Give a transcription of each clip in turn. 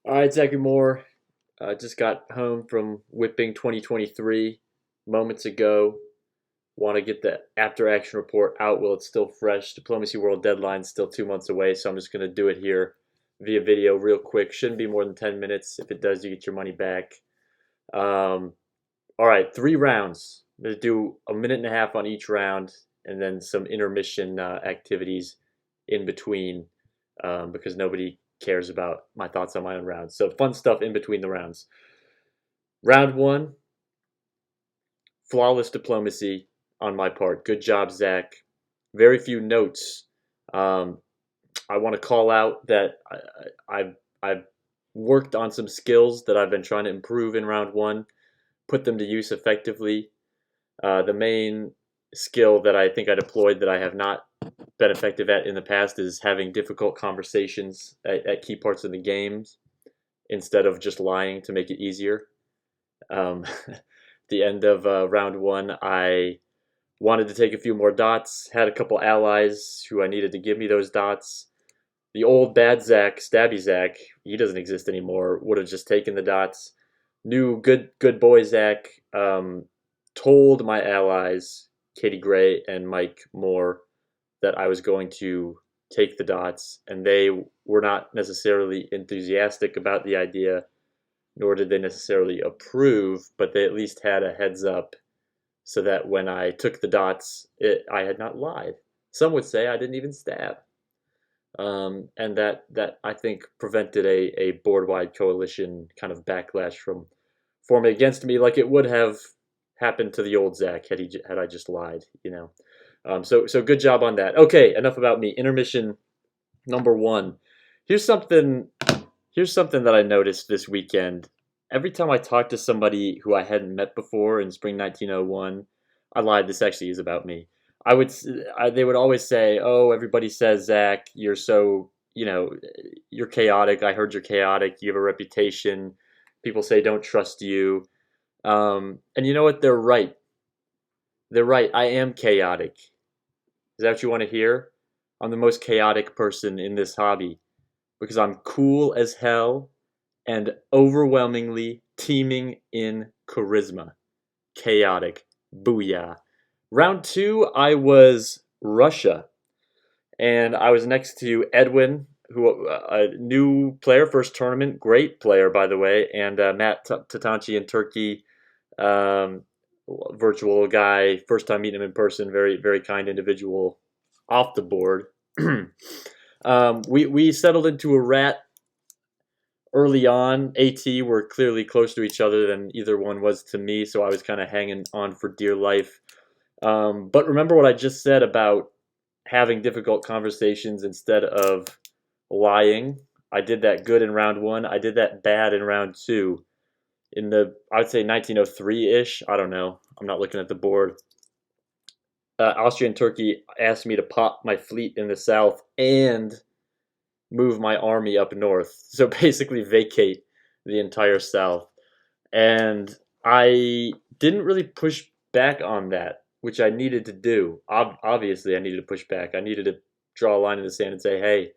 All right, Zachary Moore. Just got home from Whipping 2023 moments ago. Want to get the after action report out while it's still fresh. Diplomacy World deadline still 2 months away, so I'm just going to do it here via video real quick. Shouldn't be more than 10 minutes. If it does, you get your money back. All right, 3 rounds. I'm going to do a minute and a half on each round and then some intermission activities in between because nobody cares about my thoughts on my own rounds. So fun stuff in between the rounds. Round one, flawless diplomacy on my part. Good job, Zach. Very few notes. Um, I want to call out that I've worked on some skills that I've been trying to improve in round one, put them to use effectively. The main skill that I think I deployed that I have not been effective at in the past is having difficult conversations at key parts of the games instead of just lying to make it easier. The end of round one, I wanted to take a few more dots, had a couple allies who I needed to give me those dots. The old bad Zach, Stabby Zach, he doesn't exist anymore, would have just taken the dots. New good boy Zach told my allies, Katie Gray and Mike Moore, that I was going to take the dots, and they were not necessarily enthusiastic about the idea, nor did they necessarily approve, but they at least had a heads up so that when I took the dots, I had not lied. Some would say I didn't even stab. And that I think prevented a board-wide coalition kind of backlash from forming against me, like it would have happened to the old Zach had I just lied. So good job on that. Okay, enough about me. Intermission number one. Here's something. Here's something that I noticed this weekend. Every time I talk to somebody who I hadn't met before in spring 1901, I lied. This actually is about me. They would always say, "Oh, everybody says Zach, you're so, you're chaotic. I heard you're chaotic. You have a reputation. People say don't trust you." And you know what? They're right. They're right. I am chaotic. Is that what you want to hear? I'm the most chaotic person in this hobby because I'm cool as hell and overwhelmingly teeming in charisma. Chaotic. Booyah. Round two, I was Russia. And I was next to Edwin, who a new player, first tournament, great player, by the way, and Matt Tatanchi in Turkey, um, virtual guy, first time meeting him in person, very, very kind individual off the board. We settled into a rat early on. AT were clearly closer to each other than either one was to me, so I was kind of hanging on for dear life. But remember what I just said about having difficult conversations instead of lying. I did that good in round one. I did that bad in round two. I would say 1903-ish. I don't know. I'm not looking at the board. Austria and Turkey asked me to pop my fleet in the south and move my army up north. So basically vacate the entire south. And I didn't really push back on that, which I needed to do. Obviously, I needed to push back. I needed to draw a line in the sand and say, hey,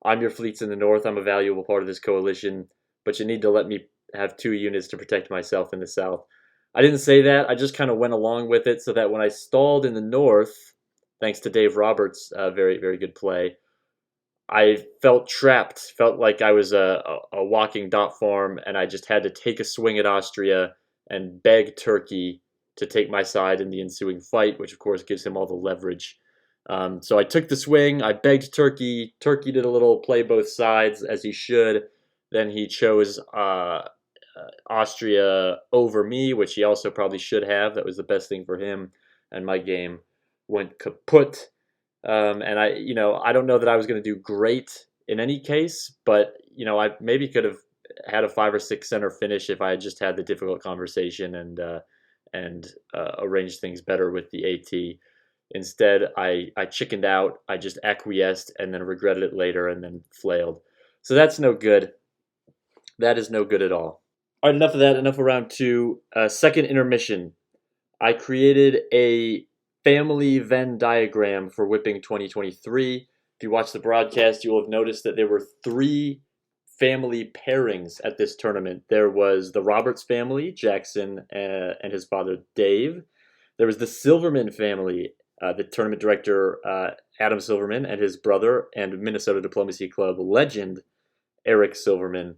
I'm your fleets in the north. I'm a valuable part of this coalition, but you need to let me have 2 units to protect myself in the south. I didn't say that. I just kind of went along with it so that when I stalled in the north, thanks to Dave Roberts' very, very good play, I felt trapped, felt like I was a walking dot farm, and I just had to take a swing at Austria and beg Turkey to take my side in the ensuing fight, which of course gives him all the leverage. So I took the swing, I begged Turkey. Turkey did a little play both sides, as he should. Then he chose Austria over me, which he also probably should have. That was the best thing for him, and my game went kaput. And I don't know that I was going to do great in any case, but I maybe could have had a 5 or 6 center finish if I had just had the difficult conversation and arranged things better with the AT. Instead, I chickened out. I just acquiesced and then regretted it later and then flailed. So that's no good. That is no good at all. All right, enough of that. Enough of round two. Second intermission. I created a family Venn diagram for Whipping 2023. If you watch the broadcast, you will have noticed that there were 3 family pairings at this tournament. There was the Roberts family, Jackson and his father Dave. There was the Silverman family, the tournament director Adam Silverman and his brother and Minnesota Diplomacy Club legend Eric Silverman.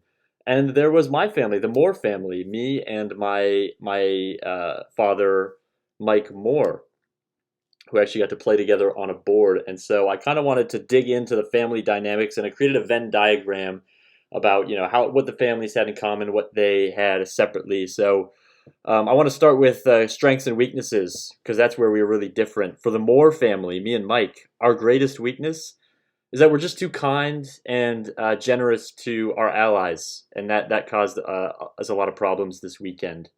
And there was my family, the Moore family, me and my father, Mike Moore, who actually got to play together on a board. And so I kind of wanted to dig into the family dynamics, and I created a Venn diagram about how what the families had in common, what they had separately. So I want to start with strengths and weaknesses because that's where we were really different. For the Moore family, me and Mike, our greatest weakness is that we're just too kind and generous to our allies, and that caused us a lot of problems this weekend.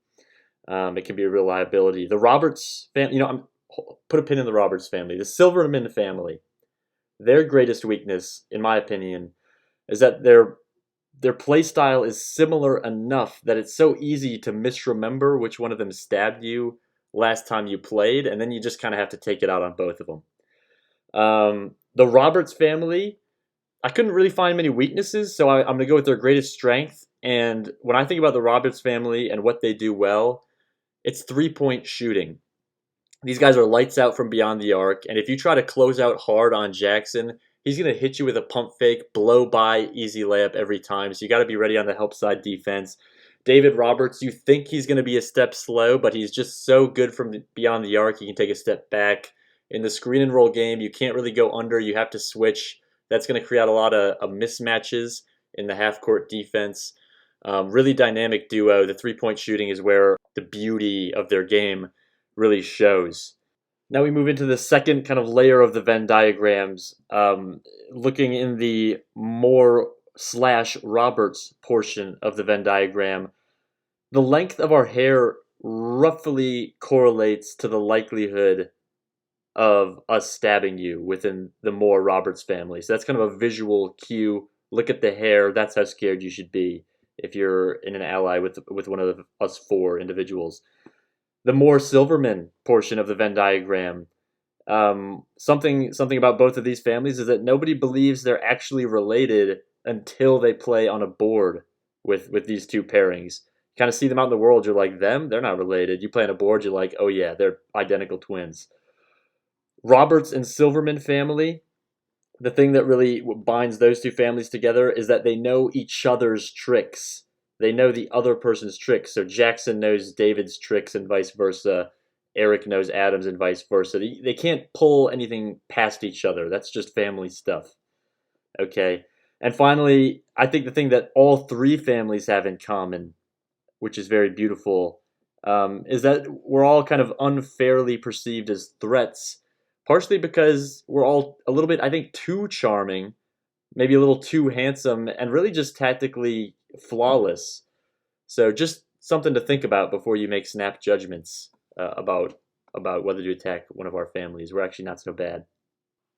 It can be a real liability. The Roberts family, put a pin in the Roberts family. The Silverman family, their greatest weakness, in my opinion, is that their play style is similar enough that it's so easy to misremember which one of them stabbed you last time you played, and then you just kind of have to take it out on both of them. The Roberts family, I couldn't really find many weaknesses, so I'm going to go with their greatest strength. And when I think about the Roberts family and what they do well, it's 3-point shooting. These guys are lights out from beyond the arc, and if you try to close out hard on Jackson, he's going to hit you with a pump fake, blow by, easy layup every time, so you got to be ready on the help side defense. David Roberts, you think he's going to be a step slow, but he's just so good from beyond the arc, he can take a step back. In the screen and roll game, you can't really go under, you have to switch. That's going to create a lot of mismatches in the half-court defense. Really dynamic duo. The three-point shooting is where the beauty of their game really shows. Now we move into the second kind of layer of the Venn diagrams, looking in the Moore/Roberts portion of the Venn diagram. The length of our hair roughly correlates to the likelihood of us stabbing you within the Moore-Roberts family. So that's kind of a visual cue. Look at the hair. That's how scared you should be if you're in an ally with one of us four individuals. The Moore-Silverman portion of the Venn diagram. Something about both of these families is that nobody believes they're actually related until they play on a board with these two pairings. You kind of see them out in the world, you're like, they're not related. You play on a board, you're like, oh yeah, they're identical twins. Roberts and Silverman family, the thing that really binds those two families together is that they know each other's tricks. They know the other person's tricks. So Jackson knows David's tricks and vice versa. Eric knows Adam's and vice versa. They can't pull anything past each other. That's just family stuff. Okay. And finally, I think the thing that all three families have in common, which is very beautiful, is that we're all kind of unfairly perceived as threats, partially because we're all a little bit, I think, too charming, maybe a little too handsome, and really just tactically flawless. So just something to think about before you make snap judgments about whether to attack one of our families. We're actually not so bad.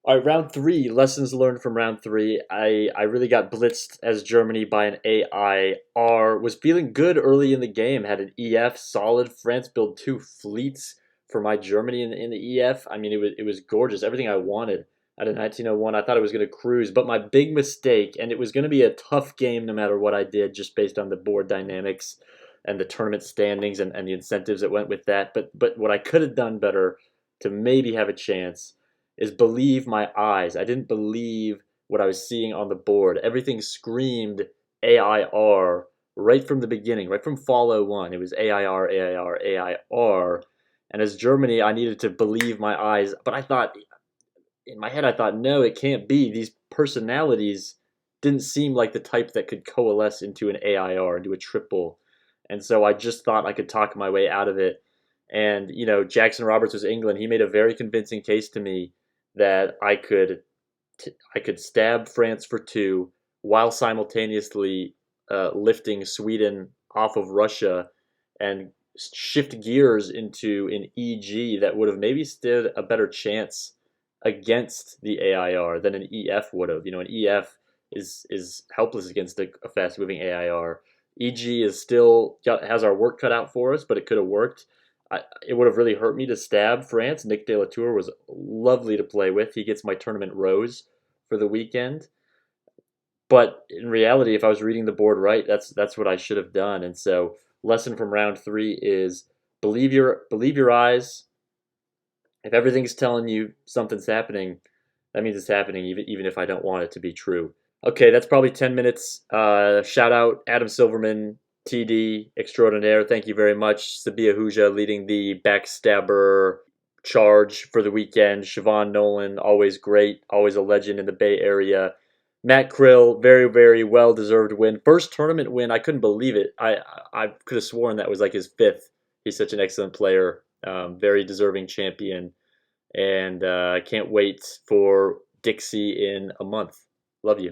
All right, round three, lessons learned from round three. I really got blitzed as Germany by an AIR. Was feeling good early in the game. Had an EF, solid. France built two fleets for my Germany in the EF. I mean, it was gorgeous. Everything I wanted out of 1901. I thought I was going to cruise, but my big mistake, and it was going to be a tough game no matter what I did, just based on the board dynamics and the tournament standings and the incentives that went with that. But what I could have done better to maybe have a chance is believe my eyes. I didn't believe what I was seeing on the board. Everything screamed AIR right from the beginning, right from follow one. It was AIR, AIR, AIR. And as Germany, I needed to believe my eyes. But I thought, in my head, I thought, no, it can't be. These personalities didn't seem like the type that could coalesce into an AIR, into a triple. And so I just thought I could talk my way out of it. And, Jackson Roberts was England. He made a very convincing case to me that I could stab France for two while simultaneously lifting Sweden off of Russia and shift gears into an EG that would have maybe stood a better chance against the AIR than an EF would have. An EF is helpless against a fast moving AIR. EG is still has our work cut out for us, but it could have worked. It would have really hurt me to stab France. Nick De La Tour was lovely to play with. He gets my tournament rose for the weekend. But in reality, if I was reading the board right, that's what I should have done. And so, lesson from round three is believe your eyes. If everything's telling you something's happening, that means it's happening, even if I don't want it to be true. Okay, that's probably 10 minutes. Shout out Adam Silverman, TD extraordinaire. Thank you very much. Sabia Huja leading the backstabber charge for the weekend. Siobhan Nolan, always great, always a legend in the Bay Area. Matt Krill, very, very well deserved win. First tournament win. I couldn't believe it. I could have sworn that was like his fifth. He's such an excellent player. Very deserving champion. And I can't wait for Dixie in a month. Love you.